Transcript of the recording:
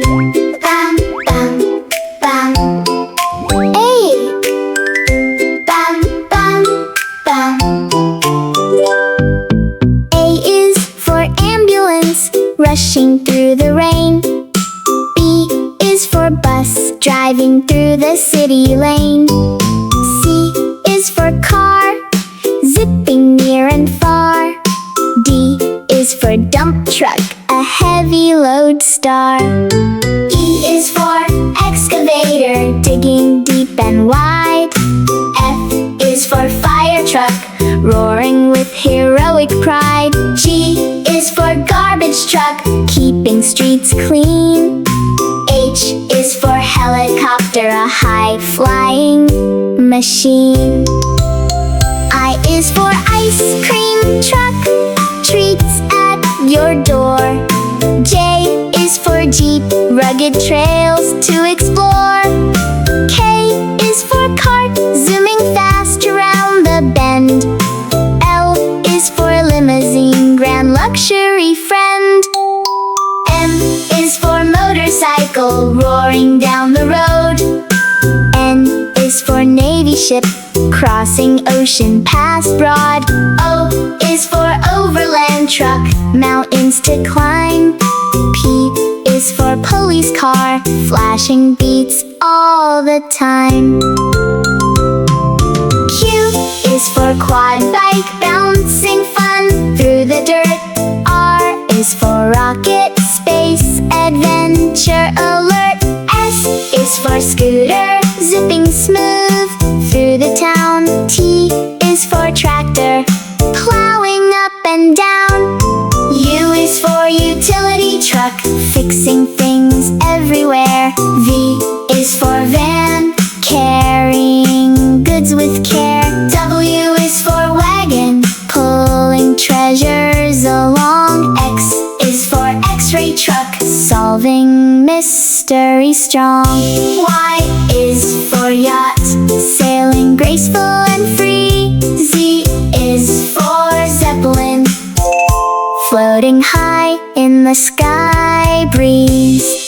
Bang, bang, bang. A. Bang, bang, bang. A is for ambulance, rushing through the rain. B is for bus, driving through the city lane. C is for car, zipping near and far. D is for dump truck, a heavy load star. E is for excavator, digging deep and wide. F is for fire truck, roaring with heroic pride. G is for garbage truck, keeping streets clean. H is for helicopter, a high-flying machine. I is for ice cream truck, treats at your door. J is for Jeep, rugged trails to explore. K is for Kart, zooming fast around the bend. L is for Limousine, grand luxury friend. M is for motorcycle, roaring down the road. N is for Navy ship, crossing ocean past broad. O is for Overland truck, mountains to climb. P is for police car, flashing beats all the time. Q is for quad bike, bouncing fun through the dirt. R is for rocket, space, adventure alert. S is for scooter, zipping smooth through the town. T is for tractor, plowing up and down. U is for utility truck, fixing things everywhere. V is for van, carrying goods with care. W is for wagon, pulling treasures along. X is for x-ray truck, solving mystery strong. Y is for yacht, sailing graceful and free. Z is for Zeppelin, floating high in the sky breeze.